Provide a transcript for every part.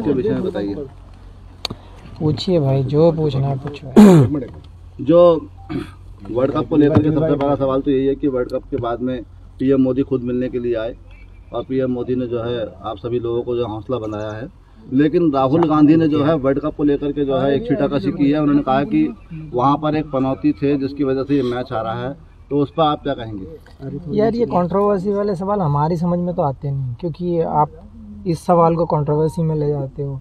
उसके विषय में बताइए। पूछिए भाई, जो पूछना है पूछो। जो वर्ल्ड कप को लेकर के सबसे बड़ा सवाल तो यही है कि वर्ल्ड कप के बाद में पीएम मोदी खुद मिलने के लिए आए और पीएम मोदी ने जो है आप सभी लोगों को जो हौसला बनाया है, लेकिन राहुल गांधी ने जो है वर्ल्ड कप को लेकर के जो है एक छीटाकशी की है। उन्होंने कहा कि वहां पर एक पनौती थे जिसकी वजह से ये मैच आ रहा है, तो उस पर आप क्या कहेंगे? यार ये कंट्रोवर्सी वाले सवाल हमारी समझ में तो आते नहीं, क्योंकि आप इस सवाल को कंट्रोवर्सी में ले जाते हो।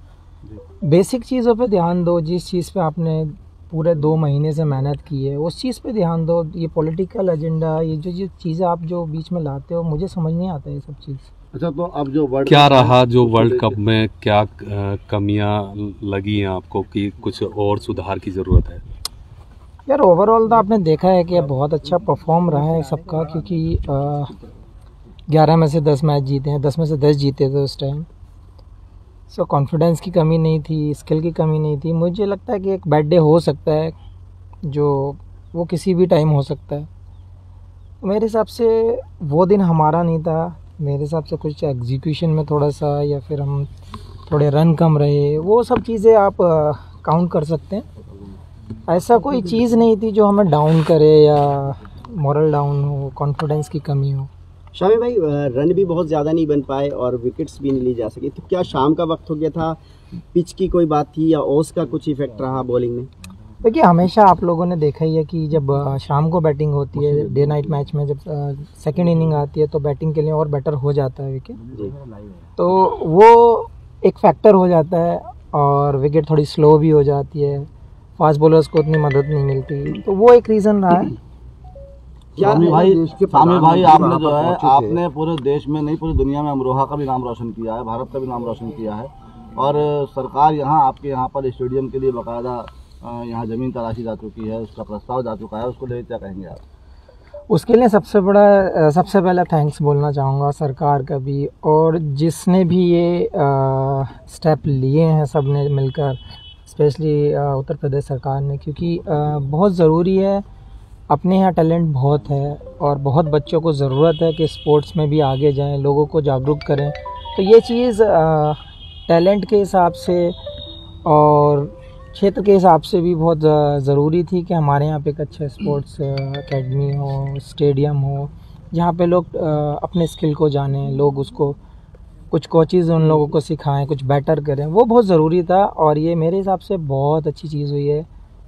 बेसिक चीज़ों पे ध्यान दो, जिस चीज़ पे आपने पूरे 2 महीने से मेहनत की है उस चीज़ पे ध्यान दो। ये पॉलिटिकल एजेंडा, ये जो चीज़ें आप जो बीच में लाते हो, मुझे समझ नहीं आता ये सब चीज़। अच्छा, तो अब जो क्या रहा जो वर्ल्ड कप में क्या कमियां लगी हैं आपको कि कुछ और सुधार की ज़रूरत है? यार ओवरऑल तो आपने देखा है कि बहुत अच्छा परफॉर्म रहा है सबका, क्योंकि 11 में से 10 मैच जीते हैं, 10 में से 10 जीते थे उस टाइम। सो कॉन्फिडेंस की कमी नहीं थी, स्किल की कमी नहीं थी। मुझे लगता है कि एक बैड डे हो सकता है, जो वो किसी भी टाइम हो सकता है। मेरे हिसाब से वो दिन हमारा नहीं था। मेरे हिसाब से कुछ एग्जीक्यूशन में थोड़ा सा, या फिर हम थोड़े रन कम रहे, वो सब चीज़ें आप काउंट कर सकते हैं। ऐसा कोई चीज़ नहीं थी जो हमें डाउन करे या मोरल डाउन हो, कॉन्फिडेंस की कमी हो। शामी भाई, रन भी बहुत ज़्यादा नहीं बन पाए और विकेट्स भी नहीं ली जा सकी, तो क्या शाम का वक्त हो गया था, पिच की कोई बात थी, या ओस का कुछ इफेक्ट रहा बॉलिंग में? देखिए, हमेशा आप लोगों ने देखा ही है कि जब शाम को बैटिंग होती है, डे नाइट मैच में जब सेकंड इनिंग आती है तो बैटिंग के लिए और बेटर हो जाता है विकेट, तो वो एक फैक्टर हो जाता है और विकेट थोड़ी स्लो भी हो जाती है, फास्ट बॉलर्स को उतनी मदद नहीं मिलती, तो वो एक रीज़न रहा है। सामी भाई आपने जो है आपने पूरे देश में नहीं पूरी दुनिया में अमरोहा का भी नाम रोशन किया है, भारत का भी नाम रोशन किया है, और सरकार यहाँ आपके यहाँ पर स्टेडियम के लिए बाकायदा यहाँ ज़मीन तलाशी जा चुकी है, उसका प्रस्ताव जा चुका है, उसको लेकर क्या कहेंगे आप? उसके लिए सबसे पहला थैंक्स बोलना चाहूँगा सरकार का भी, और जिसने भी ये स्टेप लिए हैं सब ने मिलकर, स्पेशली उत्तर प्रदेश सरकार ने, क्योंकि बहुत ज़रूरी है। अपने यहाँ टैलेंट बहुत है और बहुत बच्चों को ज़रूरत है कि स्पोर्ट्स में भी आगे जाएं, लोगों को जागरूक करें। तो ये चीज़ टैलेंट के हिसाब से और क्षेत्र के हिसाब से भी बहुत ज़रूरी थी कि हमारे यहाँ पे एक अच्छा स्पोर्ट्स एकेडमी हो, स्टेडियम हो, जहाँ पे लोग अपने स्किल को जानें, लोग उसको कुछ कोचेज़ उन लोगों को सिखाएं, कुछ बेटर करें। वो बहुत ज़रूरी था और ये मेरे हिसाब से बहुत अच्छी चीज़ हुई है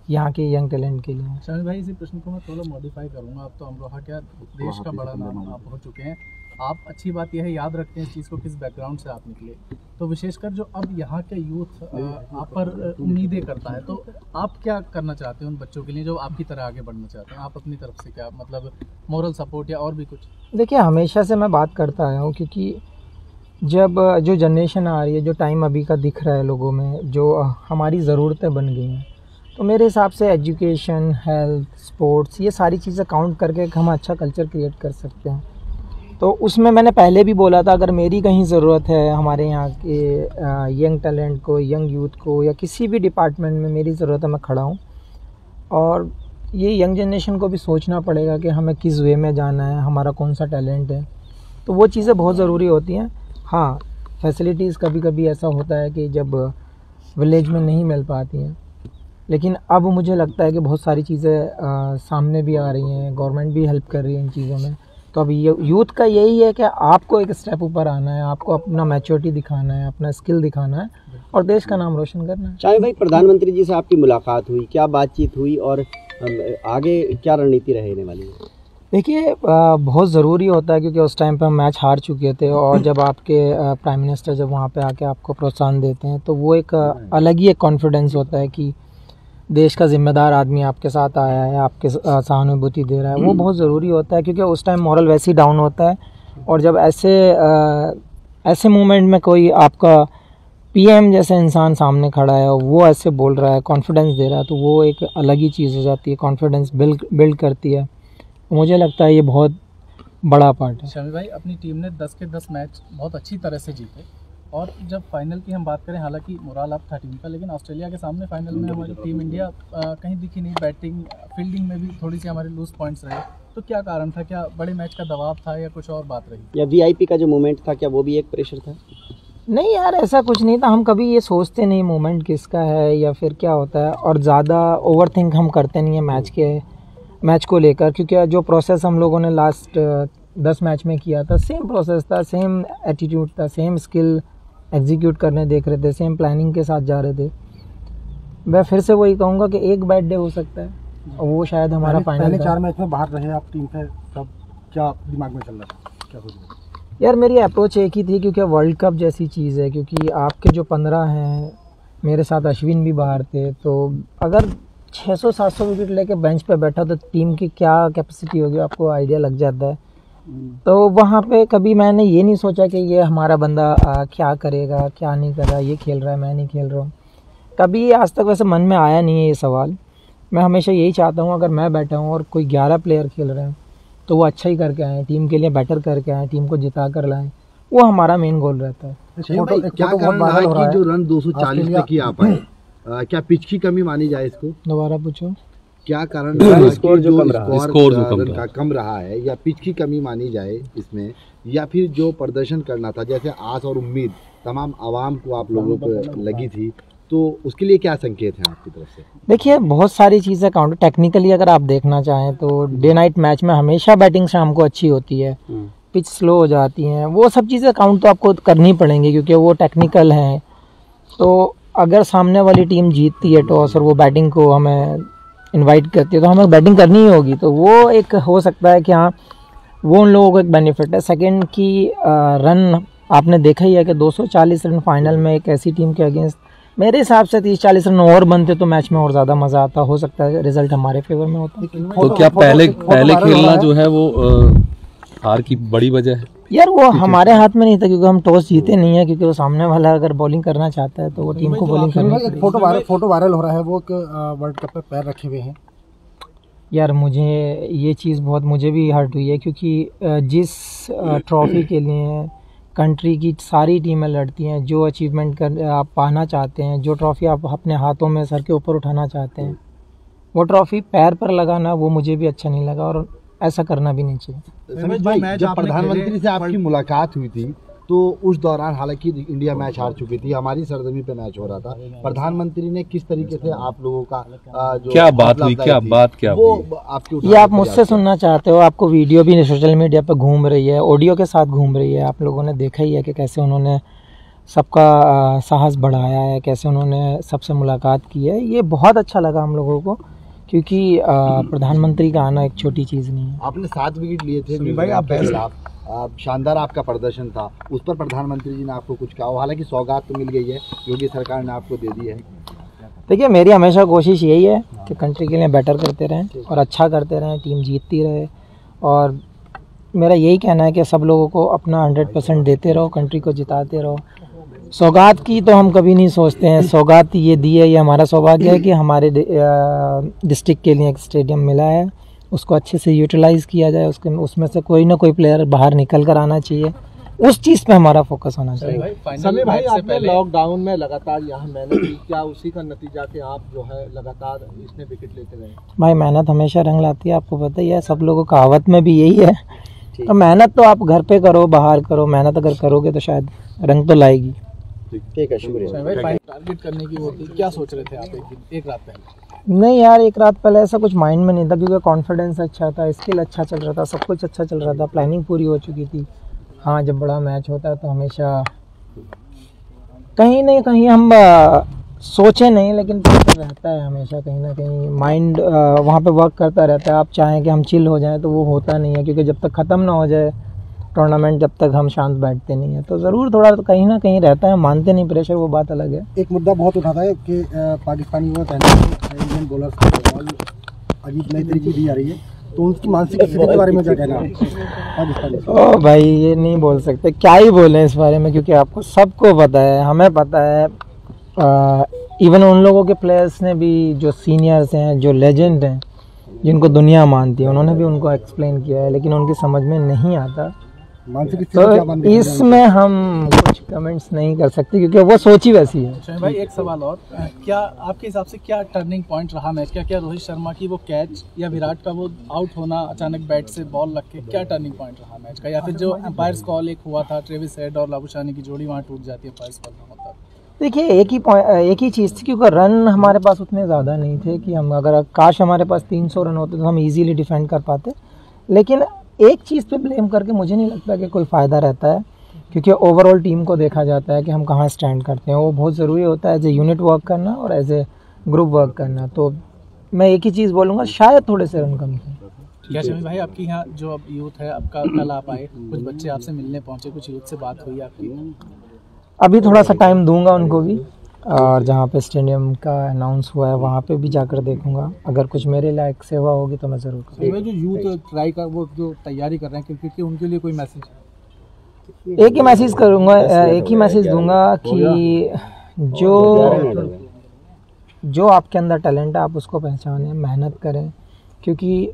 यहाँ के यंग टैलेंट के लिए। शामिल भाई, इसी प्रश्न को मैं थोड़ा मॉडिफाई करूँगा। आप तो अमरोहा क्या देश का बड़ा नाम आप हो चुके हैं, आप अच्छी बात यह है याद रखते हैं इस चीज़ को, किस बैकग्राउंड से आप निकले, तो विशेषकर जो अब यहाँ के यूथ आप पर उम्मीदें करता है, तो आप क्या करना चाहते हैं उन बच्चों के लिए जो आपकी तरह आगे बढ़ना चाहते हैं? आप अपनी तरफ से क्या मतलब मोरल सपोर्ट या और भी कुछ? देखिए, हमेशा से मैं बात करता आया हूँ, क्योंकि जब जो जनरेशन आ रही है, जो टाइम अभी का दिख रहा है लोगों में, जो हमारी ज़रूरतें बन गई हैं, तो मेरे हिसाब से एजुकेशन, हेल्थ, स्पोर्ट्स, ये सारी चीज़ें काउंट करके हम अच्छा कल्चर क्रिएट कर सकते हैं। तो उसमें मैंने पहले भी बोला था, अगर मेरी कहीं ज़रूरत है हमारे यहाँ के यंग टैलेंट को, यंग यूथ को, या किसी भी डिपार्टमेंट में मेरी ज़रूरत है, मैं खड़ा हूँ। और ये यंग जनरेशन को भी सोचना पड़ेगा कि हमें किस वे में जाना है, हमारा कौन सा टैलेंट है, तो वो चीज़ें बहुत ज़रूरी होती हैं। हाँ, फैसिलिटीज़ कभी कभी ऐसा होता है कि जब विलेज में नहीं मिल पाती हैं, लेकिन अब मुझे लगता है कि बहुत सारी चीज़ें सामने भी आ रही हैं, गवर्नमेंट भी हेल्प कर रही है इन चीज़ों में। तो अभी यूथ का यही है कि आपको एक स्टेप ऊपर आना है, आपको अपना मैच्योरिटी दिखाना है, अपना स्किल दिखाना है और देश का नाम रोशन करना है। शामिल भाई, प्रधानमंत्री जी से आपकी मुलाकात हुई, क्या बातचीत हुई और आगे क्या रणनीति रहने वाली है? देखिए, बहुत ज़रूरी होता है, क्योंकि उस टाइम पे हम मैच हार चुके थे, और जब आपके प्राइम मिनिस्टर जब वहाँ पे आके आपको प्रोत्साहन देते हैं, तो वो एक अलग ही एक कॉन्फिडेंस होता है कि देश का जिम्मेदार आदमी आपके साथ आया है, आपके सहानुभूति दे रहा है। वो बहुत ज़रूरी होता है, क्योंकि उस टाइम मॉरल वैसे ही डाउन होता है, और जब ऐसे मोमेंट में कोई आपका पीएम जैसे इंसान सामने खड़ा है और वो ऐसे बोल रहा है, कॉन्फिडेंस दे रहा है, तो वो एक अलग ही चीज़ हो जाती है, कॉन्फिडेंस बिल्ड करती है। मुझे लगता है ये बहुत बड़ा पार्ट है। शामिल भाई, अपनी टीम ने 10 के 10 मैच बहुत अच्छी तरह से जीते, और जब फाइनल की हम बात करें, हालांकि मोराल अब था टीम का, लेकिन ऑस्ट्रेलिया के सामने फाइनल में हमारी टीम इंडिया कहीं दिखी नहीं। बैटिंग, फील्डिंग में भी थोड़ी सी हमारे लूज पॉइंट्स रहे, तो क्या कारण था? क्या बड़े मैच का दबाव था या कुछ और बात रही? या वीआईपी का जो मोमेंट था, क्या वो भी एक प्रेशर था? नहीं यार, ऐसा कुछ नहीं था। हम कभी ये सोचते नहीं मोमेंट किसका है या फिर क्या होता है, और ज़्यादा ओवर थिंक हम करते नहीं है मैच को लेकर, क्योंकि जो प्रोसेस हम लोगों ने लास्ट 10 मैच में किया था, सेम प्रोसेस था, सेम एटीट्यूड था, सेम स्किल एग्जीक्यूट करने देख रहे थे, सेम प्लानिंग के साथ जा रहे थे। मैं फिर से वही कहूँगा कि एक बैड डे हो सकता है, और वो शायद हमारा फाइनल। पहले 4 मैच में बाहर रहे आप टीम से, तब क्या दिमाग में चल रहा था, क्या सोच रहे थे? यार मेरी अप्रोच एक ही थी, क्योंकि वर्ल्ड कप जैसी चीज़ है, क्योंकि आपके जो 15 हैं, मेरे साथ अश्विन भी बाहर थे, तो अगर 600-700 विकेट लेके बेंच पे बैठा तो टीम की क्या कैपेसिटी होगी आपको आइडिया लग जाता है। तो वहाँ पे कभी मैंने ये नहीं सोचा कि ये हमारा बंदा क्या करेगा क्या नहीं कर रहा, ये खेल रहा है मैं नहीं खेल रहा हूँ, कभी आज तक वैसे मन में आया नहीं है ये सवाल। मैं हमेशा यही चाहता हूँ, अगर मैं बैठा हूँ और कोई 11 प्लेयर खेल रहे हैं तो वो अच्छा ही करके आएँ, टीम के लिए बेटर करके आएँ, टीम को जिता कर लाएँ, वो हमारा मेन गोल रहता है। क्या कारण रहा कि जो रन 240 पे की आ पाए? क्या पिच की कमी मानी जाए इसको? दोबारा पूछो। क्या कारण रहा स्कोर जो कम रहा, स्कोर जो कम रहा है, या पिच की कमी मानी जाए इसमें, या फिर जो प्रदर्शन करना था, जैसे आस और उम्मीद तमाम आवाम को आप लोगों को लगी थी, तो उसके लिए क्या संकेत हैं आपकी तरफ से? देखिए बहुत सारी चीज़ें काउंट, टेक्निकली अगर आप देखना चाहें तो डे नाइट मैच में हमेशा बैटिंग शाम को अच्छी होती है, पिच स्लो हो जाती हैं, वो सब चीज़ें काउंट तो आपको करनी पड़ेंगी क्योंकि वो टेक्निकल हैं। तो अगर सामने वाली टीम जीतती है टॉस और वो बैटिंग को हमें इनवाइट करती है तो हमें बैटिंग करनी ही होगी, तो वो एक हो सकता है कि हाँ वो उन लोगों को एक बेनिफिट है। सेकंड की रन आपने देखा ही है कि 240 रन फाइनल में एक ऐसी टीम के अगेंस्ट, मेरे हिसाब से 30-40 रन और बनते तो मैच में और ज़्यादा मज़ा आता, हो सकता है रिजल्ट हमारे फेवर में होता। तो क्या पहले खेलना जो है वो हार की बड़ी वजह है? यार वो हमारे हाथ में नहीं था क्योंकि हम टॉस जीते नहीं है, क्योंकि वो सामने वाला अगर बॉलिंग करना चाहता है तो वो टीम को बॉलिंग करनी पड़ेगी। फोटो वायरल हो रहा है, वो वर्ल्ड कप पे पैर रखे हुए हैं। यार मुझे ये चीज़ बहुत मुझे भी हर्ट हुई है, क्योंकि जिस ट्रॉफी के लिए कंट्री की सारी टीमें लड़ती हैं, जो अचीवमेंट कर आप पाना चाहते हैं, जो ट्रॉफी आप अपने हाथों में सर के ऊपर उठाना चाहते हैं, वो ट्रॉफी पैर पर लगाना वो मुझे भी अच्छा नहीं लगा और ऐसा करना भी नहीं चाहिए। समीर भाई, जब प्रधानमंत्री से आपकी मुलाकात हुई थी तो उस दौरान हालांकि इंडिया मैच हार चुकी थी, हमारी सरजमी पे मैच हो रहा था, प्रधानमंत्री ने किस तरीके से आप लोगों का जो क्या बात हुई, क्या वो आपके ये आप मुझसे सुनना चाहते हो? आपको वीडियो भी सोशल मीडिया पे घूम रही है, ऑडियो के साथ घूम रही है, आप लोगों ने देखा ही है कि कैसे उन्होंने सबका साहस बढ़ाया है, कैसे उन्होंने सबसे मुलाकात की है। ये बहुत अच्छा लगा हम लोगों को, क्योंकि प्रधानमंत्री का आना एक छोटी चीज़ नहीं है। आपने 7 विकेट लिए थे भाई, आप शानदार आपका प्रदर्शन था, उस पर प्रधानमंत्री जी ने आपको कुछ कहा? हालांकि सौगात तो मिल गई है, योगी सरकार ने आपको दे दी है। देखिए मेरी हमेशा कोशिश यही है कि कंट्री के लिए बेटर करते रहें और अच्छा करते रहें, टीम जीतती रहे, और मेरा यही कहना है कि सब लोगों को अपना 100% देते रहो, कंट्री को जिताते रहो। सौगात की तो हम कभी नहीं सोचते हैं, सौगात ये दी है, ये हमारा सौभाग्य है कि हमारे डिस्ट्रिक्ट के लिए एक स्टेडियम मिला है, उसको अच्छे से यूटिलाइज़ किया जाए, उसमें से कोई ना कोई प्लेयर बाहर निकल कर आना चाहिए, उस चीज़ पे हमारा फोकस होना चाहिए। समीर भाई, आपने लॉकडाउन में लगातार यहाँ मेहनत की, क्या उसी का नतीजा कि आप जो है लगातार इसमें विकेट लेते रहे? भाई मेहनत हमेशा रंग लाती है, आपको पता ही है, सब लोगों का कहावत में भी यही है। तो मेहनत तो आप घर पे करो, बाहर करो, मेहनत अगर करोगे तो शायद रंग तो लाएगी। ठीक है, शुक्रिया। टारगेट करने की होती, क्या सोच रहे थे आप एक रात पहले? नहीं यार, एक रात पहले ऐसा कुछ माइंड में नहीं था, क्योंकि कॉन्फिडेंस अच्छा था, स्किल अच्छा चल रहा था, सब कुछ अच्छा चल रहा था, प्लानिंग पूरी हो चुकी थी। हाँ, जब बड़ा मैच होता है तो हमेशा कहीं नहीं कहीं हम सोचे नहीं, लेकिन प्रेशर रहता है हमेशा, कहीं ना कहीं माइंड वहाँ पे वर्क करता रहता है। आप चाहें कि हम चिल हो जाएं तो वो होता नहीं है, क्योंकि जब तक ख़त्म ना हो जाए टूर्नामेंट, जब तक हम शांत बैठते नहीं हैं, तो ज़रूर थोड़ा तो कहीं ना कहीं रहता है, मानते नहीं प्रेशर, वो बात अलग है। एक मुद्दा बहुत उठाता है कि पाकिस्तानी वो कहते हैं इंडियन बॉलर्स को बॉल अजीब नई तरीके दी जा रही है, तो उनकी मानसिक स्थिति के बारे में क्या कहना है पाकिस्तानी? ओ भाई, ये नहीं बोल सकते, क्या ही बोलें इस बारे में, क्योंकि आपको सबको पता है, हमें पता है, इवन उन लोगों के प्लेयर्स ने भी, जो सीनियर्स हैं, जो लेजेंड हैं, जिनको दुनिया मानती है, उन्होंने भी उनको एक्सप्लेन किया है, लेकिन उनकी समझ में नहीं आता। मानसिक स्थिति क्या तो बन रही है? इसमें हम कुछ कमेंट्स नहीं कर सकते क्योंकि वो सोच ही वैसी है। शमी भाई एक सवाल और, क्या आपके हिसाब से क्या टर्निंग पॉइंट रहा मैच का? क्या रोहित शर्मा की वो कैच या विराट का वो आउट होना अचानक बैट से बॉल लग के, क्या टर्निंग पॉइंट रहा मैच का? या फिर जो एम्पायर्स कॉल एक हुआ था ट्रेविस हेड और लाबुशानी की जोड़ी वहाँ टूट जाती है एम्पायर्स कॉल का मतलब? देखिए एक ही चीज़ थी क्योंकि रन हमारे पास उतने ज़्यादा नहीं थे कि हम अगर काश हमारे पास 300 रन होते तो हम इजीली डिफेंड कर पाते। लेकिन एक चीज़ पे ब्लेम करके मुझे नहीं लगता कि कोई फ़ायदा रहता है, क्योंकि ओवरऑल टीम को देखा जाता है कि हम कहाँ स्टैंड करते हैं। वो बहुत ज़रूरी होता है एज ए यूनिट वर्क करना और एज ए ग्रुप वर्क करना। तो मैं एक ही चीज़ बोलूँगा, शायद थोड़े से रन कम थे। क्या शमी भाई आपकी यहाँ जो अब यूथ है आपका, कल आप आए, कुछ बच्चे आपसे मिलने पहुँचे, कुछ यूथ से बात हुई आपकी? अभी थोड़ा सा टाइम दूंगा उनको भी, और जहाँ पे स्टेडियम का अनाउंस हुआ है वहाँ पे भी जाकर देखूंगा। अगर कुछ मेरे लायक सेवा होगी तो मैं ज़रूर करूँगा। जो यूथ ट्राई कर वो जो तैयारी कर रहे हैं क्रिकेट की, उनके लिए कोई मैसेज? एक ही मैसेज करूँगा, एक ही मैसेज दूंगा कि जो आपके अंदर टैलेंट है आप उसको पहचानें, मेहनत करें। क्योंकि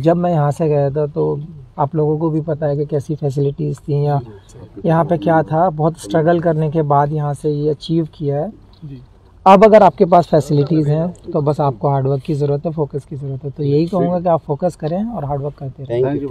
जब मैं यहाँ से गया था तो आप लोगों को भी पता है कि कैसी फैसिलिटीज़ थी या यहाँ पे क्या था। बहुत स्ट्रगल करने के बाद यहाँ से ये अचीव किया है। अब अगर आपके पास फैसिलिटीज़ हैं तो बस आपको हार्डवर्क की ज़रूरत है, फोकस की ज़रूरत है। तो यही कहूँगा कि आप फोकस करें और हार्डवर्क करते रहें। Thank you.